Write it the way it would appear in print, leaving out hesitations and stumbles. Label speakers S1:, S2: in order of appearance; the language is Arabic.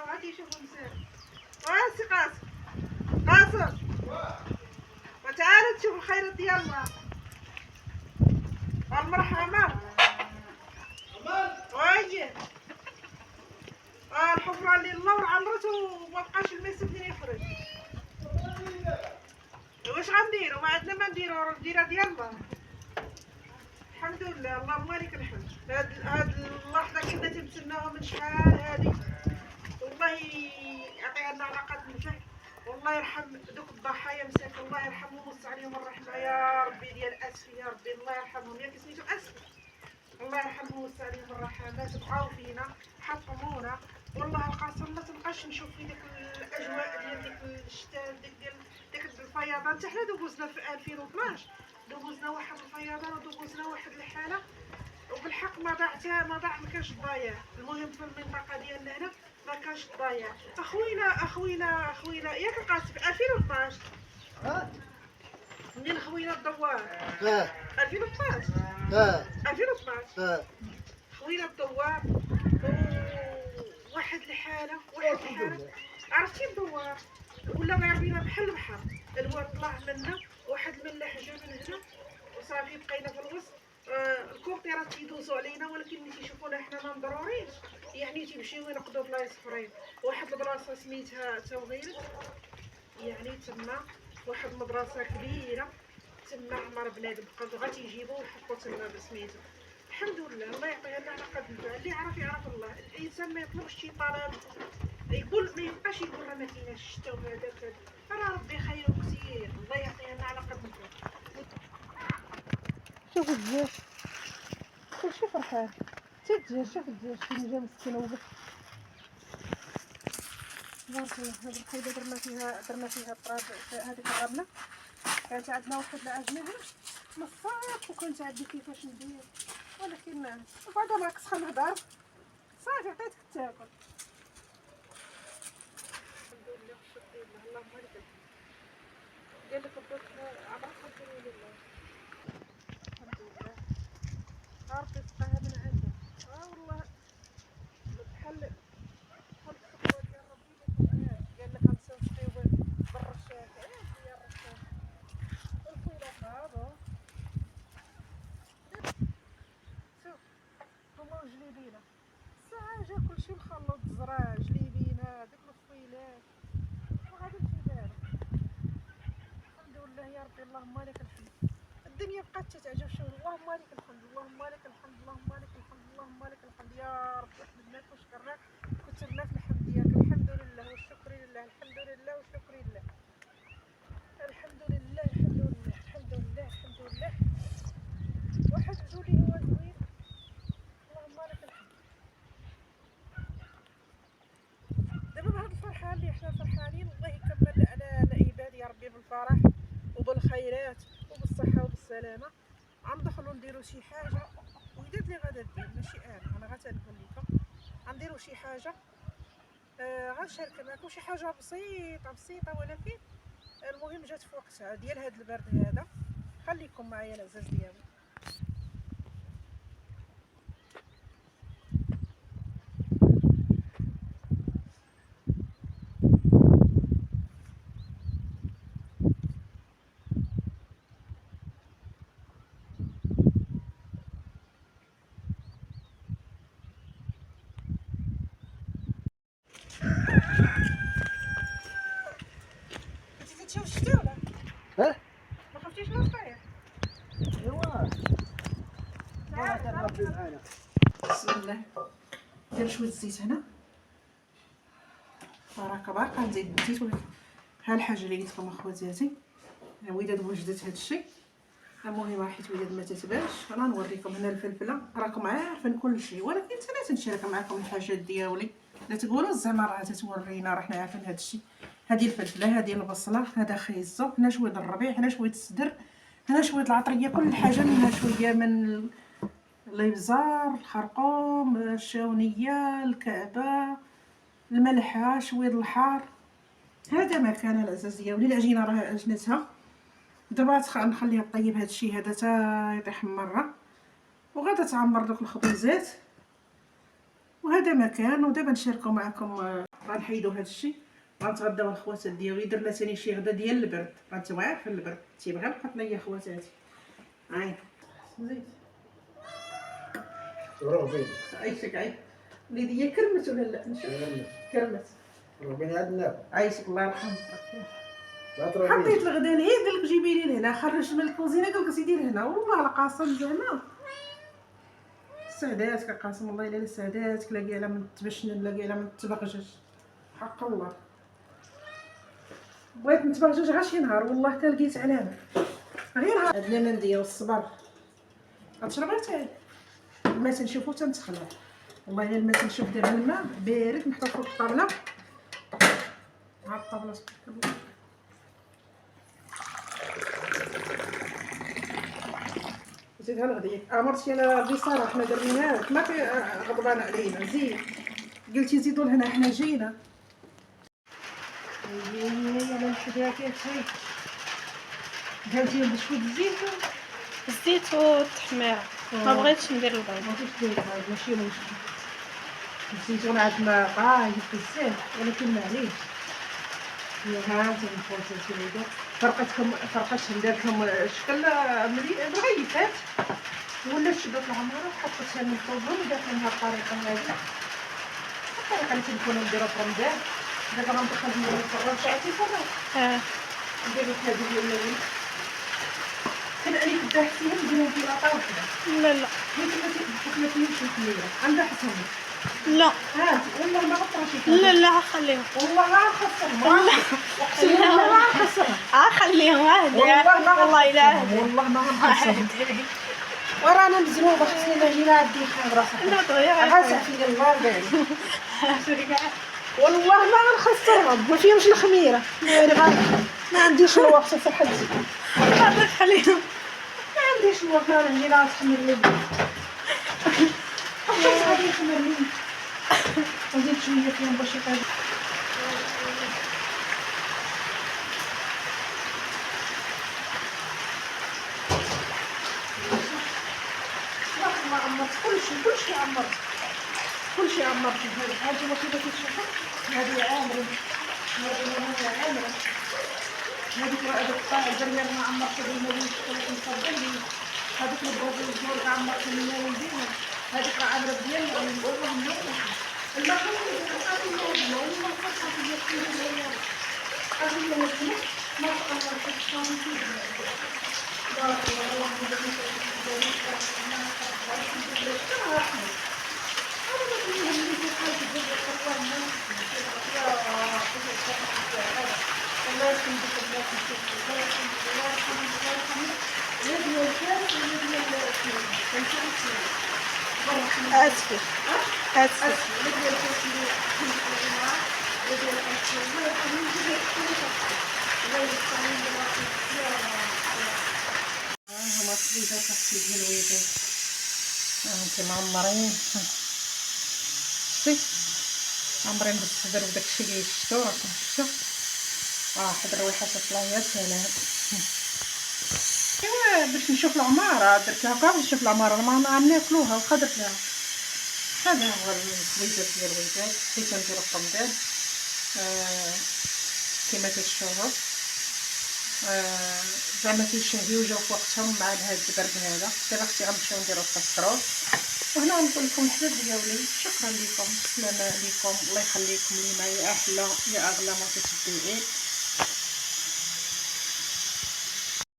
S1: غادي يشوفوا مسافر. سي قاسم، قاسم وتعالى تشوف الخيرات ديالنا. المرحبا عمر ويجي الحفرة اللي اللور عمرته ومبقاش الماء فين يخرج. واش غنديرو؟ ما عندنا ما نديرو، الديره ديالنا الحمد لله. اللهم لك الحمد. هاد اللحظه كنا تنتسناوها من شحال هادي، والله يعطيها لنا على قد النفع، والله يرحم دوك الضحايا مساكن، الله يرحمهم ويوسع عليهم الرحمه يا ربي ديال اسفي، يا ربي الله يرحمهم. ياك سميتو اسفي، الله يرحمهم ويوسع عليهم الرحمات. بقاو فينا حطمونا، والله القاسم ما تنبقاش نشوف في ديك الاجواء ديال ديك الشتاء، ديك الفيضان. حتى حنا دوزنا في 2012 دوزنا واحد الفيضان ودوزنا واحد الحاله، وبالحق ما ضاع ما كانش ضايع. المهم في المنطقه ديالنا هنا ما كانش ضايع. اخوينا ياك القاسم 2012 منين خوينا الدوار 2012 2012 خوينا الدوار واحد الحاله عرفتي الدوار ولا غير بينا بحال البحر. الواد طلع منا واحد الملاح جا من هنا وصافي بقينا في الوسط. الكوبيرات تيدوزو علينا ولكن ملي تيشوفونا حنا ما مضرورينش يعني تيمشيو ينقضوا بلايص اخرين. واحد البلاصه سميتها توغيرت، يعني تما واحد المدرسه كبيره تما عمر بنادم بقاو غا تيجيبوه ويحطو تما بسميتو. الحمد لله الله يعطيها لنا على قد النفع. اللي يعرف الله. الانسان ما يطلبش شي طلب يقول ما يبقاش يقول راه ما كايناش الشتا وهذاك، راه ربي خير كثير. الله يعطيها لنا على قد النفع. شوف الدجاج كلشي فرحان، حتى الدجاج شوف الدجاج فين جا مسكين وبس. بارك الله. هاد الخيبه درنا فيها التراب. هذيك الغبنه كانت عندنا واحد العجنه هنا نصات وكنت عندي كيفاش ندير، ولكن بعدا ما كنت نهضر صافي عطيتك تاكل. الحمد لله والشكر لله. اللهم لك الحمد. قال لك الدوك عمرك ما ديري لله. الحمد لله عرفت تلقاها من عندك. والله بحال الخطوه ديال ربي اللي قال لك غنسقيو بالرشاش. هي الرشاش والفيلات هادو شوف هما وجليبينا الساعه جا كلشي مخلط، زرع جليبينا ديك الفويلات وغادي نتبارك. الحمد لله يا ربي اللهم لك الحمد. الدنيا بقات تتعجب. شوف اللهم لك الحمد اللهم لك الحمد اللهم لك الحمد اللهم لك الحمد يا ربي. حمدناك وشكرناك وكثرناك الحمد ديالك. الحمد لله والشكر لله. الحمد لله والشكر لله. الحمد لله الحمد لله الحمد لله الحمد لله. واحد جولي هو زوين. اللهم لك الحمد. دابا بهاد الفرحه اللي حنا فرحانين الله يكمل على العباد يا ربي بالفرح وبالخيرات وبالصحه وبالسلامه. غندخلوا نديروا شي حاجه وداد اللي غادا دير ماشي انا غتنقول لكم غنديروا شي حاجه. غنشارك معكم شي حاجه بسيطه ولكن المهم جات في وقتها ديال هاد البرد هذا. خليكم معايا العزاز ديالي. انت تمشيو الشتا ولا ما خفتيش من الطير؟ بسم الله. ندير شويه الزيت هنا بركه باقا نزيد الزيت. ها الحاجه اللي قلت لكم اخواتاتي وداد وجدت هذا الشيء. المهم حيت وداد ما تتبانش انا نوريكم هنا الفلفله. راكم عارفين كل شيء ولكن انا تنشارك معكم الحاجات ديالي. لا تقولوا زعما راه تتورينا راه حنا عارفين هذا الشيء. هذه الفلفله هذه البصله هذا خيزو هنا شويه الربيع هنا شويه السدر هنا شويه العطريه كل حاجه منها شويه من الابزار الخرقوم الشاونيه الكعبه الملحه شويه الحار. هذا ما كان العزاز ديالي. العجينه راه عجنتها دابا نخليها طيب هذا الشيء هذا تا يطيح مره وغادا تعمر دوك الخبيزات وهذا مكان. ودابا نشاركو معكم غنحيدو هذا الشيء، غنتغداو الخواتات ديالي. درنا ثاني شي غدا ديال البرد، انتما عارفين البرد تيبغي القطنيه خواتاتي. عين زيد
S2: رغبين
S1: عايشك عين وليدي. هي كرمت ولا لا؟ نشوف كرمت.
S2: رغبين عندنا
S1: عايشك الله يرحمك.
S2: لا ترغبين.
S1: حطيت الغدا لهيه قال لك جيبي لي لهنا، خرجت من الكوزينه قال لك زيدي لهنا. والله القاسم زعما سعداتك قاسم، والله الا سعداتك. لاقي على من تبشنن، لاقي على من تبغجج، حق الله. بغيت نتبغجج غير شي نهار، والله تا لقيت علامه غير هاد الماء نديرو الصبر. غتشرب غير تاي الماء تنشوفو تنتخلع. والله الا الماء تنشوف دابا الماء بارد محطوط فوق الطابله. ها الطابله سكر زيدها الغدية. امرتي انا بصراحه ما درناهاش، ما في غضبان علينا. زيد قلتي زيدوا لهنا حنا جينا. هي على الحداكات هاي قالتي بشويه الزيت.
S3: الزيت والتحميره، ما بغيتش ندير البيض.
S1: ما فيش دير هذا ماشي مشكل. الزيتون عندنا طايب بزاف ولكن معليش. ها انت خواتاتي هيدا فرقتهم دارتهم شكل مغيفات، ولا شدت العماره وحطتها من فوقهم ودارت لها الطريقه هذه. الطريقه اللي تنكونوا نديرو في رمضان. دابا غندخل نفرغ شعرتي فرغ نديرو هذه ديال كنعني كدا حسين نديرهم في لاطا وحده.
S3: لا لا
S1: ما فيهمش الخميره عندها حسن.
S3: لا
S1: هاتي والله ما غطرش.
S3: لا لا خليهم.
S1: والله ما نخسرهم. والله ما نخسرهم.
S3: خليهم عادي.
S1: والله
S3: الا عادي.
S1: والله ما غنخسرهم. ورانا مزروبه خصني جينا عندي خضره صح.
S3: لا دغيا
S1: غاسع في الله بالي. والله ما غنخسرهم، ما فيهمش الخميره. ما عنديش الوقت في حدي.
S3: خليهم.
S1: ما عنديش الوقت. انا نجي نتحمل لي غادي يخمر لي. نزيد شويه فيهم باش يطيبوا. ما عمرت كلشي عمرت. كلشي عمرت. هذه وحده كتشوفها هذه عامره. هذه عامره. هذيك هذاك الطاع البريان ما عمرت به المولد كنفضل لي. هذيك البوز الجور عمرت من والدينا. هذيك عامره ديالنا والله منوره. المهم هذه الموضوع والله فرحه في الدنيا. هذه الموضوع ما شاء الله تشتغل فيه. بارك الله
S3: اسفه اسفه.
S1: هما الصبيطات الصبيط ديال الوليدات هانتي معمرين. شتي عمرين بالصدر وداكشي اللي شفتو راكم شفتو. واحد الرويحه تطلع يا سلام. ايوا باش نشوف العماره درت لها باش نشوف العماره ما ناكلوها واخا درت لها. هذا هو الصبيطات ديال الوليدات حيت نديرو في رمضان كما كتشوفوا. زعما كيشهيو جاو في وقتهم مع هاد البرد هذا. دابا اختي غنمشيو نديرو الكسرول. وهنا نقول لكم الحباب ديالي شكرا لكم، السلام عليكم، الله يخليكم لينا يا احلى يا اغلى ما كتبيعي.